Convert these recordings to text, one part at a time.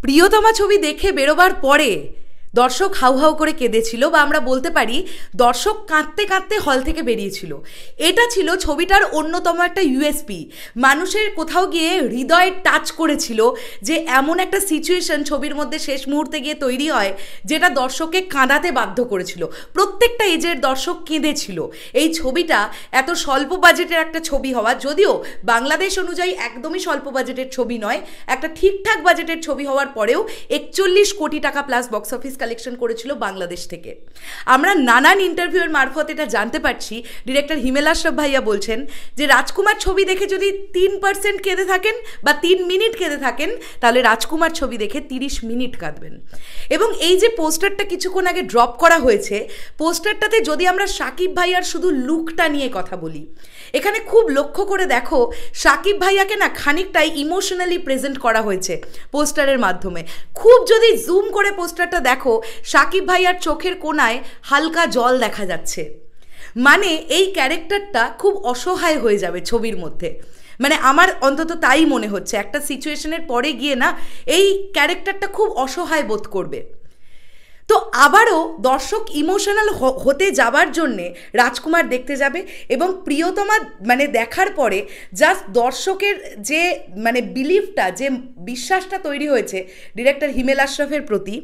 প্রিয়তমা ছবি দেখে বেরোবার পরে দর্শক হাউ হাউ করে কেঁদেছিল, বা আমরা বলতে পারি দর্শক কাঁদতে কাঁদতে হল থেকে বেরিয়েছিল। এটা ছিল ছবিটার অন্যতম একটা ইউএসপি। মানুষের কোথাও গিয়ে হৃদয়ে টাচ করেছিল যে এমন একটা সিচুয়েশন ছবির মধ্যে শেষ মুহূর্তে গিয়ে তৈরি হয় যেটা দর্শককে কাঁদাতে বাধ্য করেছিল। প্রত্যেকটা এজের দর্শক কেঁদেছিল। এই ছবিটা এত স্বল্প বাজেটের একটা ছবি হওয়া, যদিও বাংলাদেশ অনুযায়ী একদমই স্বল্প বাজেটের ছবি নয়, একটা ঠিকঠাক বাজেটের ছবি হওয়ার পরেও 41 কোটি টাকা প্লাস বক্স অফিস কালেকশন করেছিল বাংলাদেশ থেকে। আমরা নানান ইন্টারভিউর মারফত এটা জানতে পারছি। ডিরেক্টর হিমেল আশরাফ ভাইয়া বলছেন যে রাজকুমার ছবি দেখে যদি 3% কেঁদে থাকেন বা 3 মিনিট কেঁদে থাকেন, তাহলে রাজকুমার ছবি দেখে 30 মিনিট কাঁদবেন। এবং এই যে পোস্টারটা কিছুক্ষণ আগে ড্রপ করা হয়েছে, পোস্টারটাতে যদি আমরা শাকিব ভাইয়ার শুধু লুকটা নিয়ে কথা বলি, এখানে খুব লক্ষ্য করে দেখো শাকিব ভাইয়াকে না খানিকটাই ইমোশনালি প্রেজেন্ট করা হয়েছে পোস্টারের মাধ্যমে। খুব যদি জুম করে পোস্টারটা দেখো, শাকিব ভাইয়ার চোখের কোণায় হালকা জল দেখা যাচ্ছে। মানে এই ক্যারেক্টারটা খুব অসহায় হয়ে যাবে ছবির মধ্যে। মানে আমার অন্তত তাই মনে হচ্ছে, একটা সিচুয়েশনের পরে গিয়ে না এই ক্যারেক্টারটা খুব অসহায় বোধ করবে। তো আবারও দর্শক ইমোশনাল হতে যাবার জন্যে রাজকুমার দেখতে যাবে, এবং প্রিয়তমা মানে দেখার পরে জাস্ট দর্শকের যে মানে বিলিফটা, যে বিশ্বাসটা তৈরি হয়েছে ডিরেক্টর হিমেল আশরাফের প্রতি,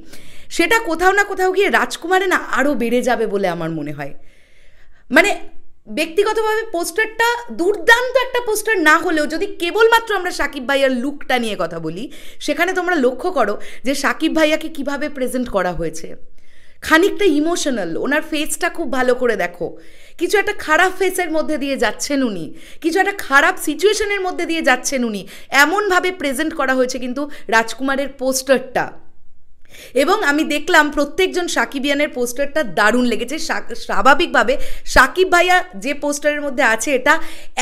সেটা কোথাও না কোথাও গিয়ে রাজকুমারে না আরও বেড়ে যাবে বলে আমার মনে হয়। মানে ব্যক্তিগতভাবে পোস্টারটা দুর্দান্ত একটা পোস্টার না হলেও যদি কেবলমাত্র আমরা শাকিব ভাইয়ার লুকটা নিয়ে কথা বলি, সেখানে তোমরা লক্ষ্য করো যে শাকিব ভাইয়াকে কিভাবে প্রেজেন্ট করা হয়েছে। খানিকটা ইমোশনাল, ওনার ফেসটা খুব ভালো করে দেখো। কিছু একটা খারাপ ফেসের মধ্যে দিয়ে যাচ্ছেন উনি, কিছু একটা খারাপ সিচুয়েশনের মধ্যে দিয়ে যাচ্ছেন উনি, এমনভাবে প্রেজেন্ট করা হয়েছে কিন্তু রাজকুমারের পোস্টারটা। এবং আমি দেখলাম প্রত্যেকজন সাকিবিয়ানের পোস্টারটা দারুণ লেগেছে। স্বাভাবিকভাবে সাকিব ভাইয়া যে পোস্টারের মধ্যে আছে, এটা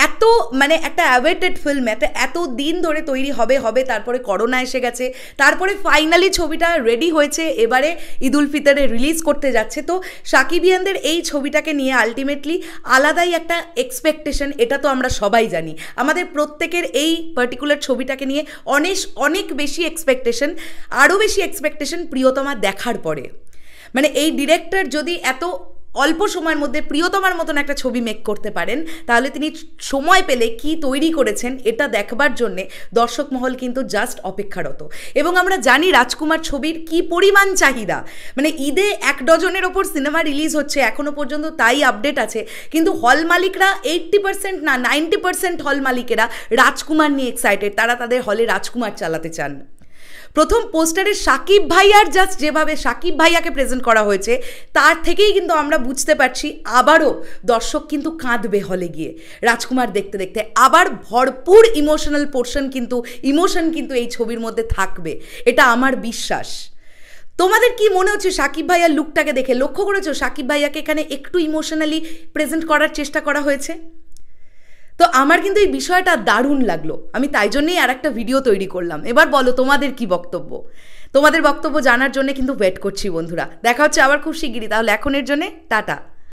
এত মানে একটা অ্যাওয়েটেড ফিল্ম, এত দিন ধরে তৈরি হবে, তারপরে করোনা এসে গেছে, তারপরে ফাইনালি ছবিটা রেডি হয়েছে, এবারে ঈদুল ফিতরে রিলিজ করতে যাচ্ছে। তো সাকিবিয়ানদের এই ছবিটাকে নিয়ে আলটিমেটলি আলাদাই একটা এক্সপেকটেশন, এটা তো আমরা সবাই জানি। আমাদের প্রত্যেকের এই পার্টিকুলার ছবিটাকে নিয়ে অনেক বেশি এক্সপেকটেশন, আরও বেশি এক্সপেকটেশন প্রিয়তমা দেখার পরে। মানে এই ডিরেক্টর যদি এত অল্প সময়ের মধ্যে প্রিয়তমার মতন একটা ছবি মেক করতে পারেন, তাহলে তিনি সময় পেলে কি তৈরি করেছেন এটা দেখবার জন্যে দর্শক মহল কিন্তু জাস্ট অপেক্ষারত। এবং আমরা জানি রাজকুমার ছবির কি পরিমাণ চাহিদা। মানে ঈদে 1 ডজনের ওপর সিনেমা রিলিজ হচ্ছে, এখনও পর্যন্ত তাই আপডেট আছে, কিন্তু হল মালিকরা 80% না 90% হল মালিকেরা রাজকুমার নিয়ে এক্সাইটেড। তারা তাদের হলে রাজকুমার চালাতে চান। প্রথম পোস্টারে শাকিব ভাইয়ার জাস্ট যেভাবে শাকিব ভাইয়াকে প্রেজেন্ট করা হয়েছে, তার থেকেই কিন্তু আমরা বুঝতে পারছি আবারও দর্শক কিন্তু কাঁদবে হলে গিয়ে রাজকুমার দেখতে দেখতে। আবার ভরপুর ইমোশন কিন্তু এই ছবির মধ্যে থাকবে, এটা আমার বিশ্বাস। তোমাদের কি মনে হচ্ছে শাকিব ভাইয়ার লুকটাকে দেখে? লক্ষ্য করেছো শাকিব ভাইয়াকে এখানে একটু ইমোশনালি প্রেজেন্ট করার চেষ্টা করা হয়েছে? তো আমার কিন্তু এই বিষয়টা দারুণ লাগলো, আমি তাই জন্যেই আর একটা ভিডিও তৈরি করলাম। এবার বলো তোমাদের কি বক্তব্য? তোমাদের বক্তব্য জানার জন্য কিন্তু ওয়েট করছি বন্ধুরা। দেখা হচ্ছে আবার খুব শিগগিরই। তাহলে এখনের জন্যে টাটা।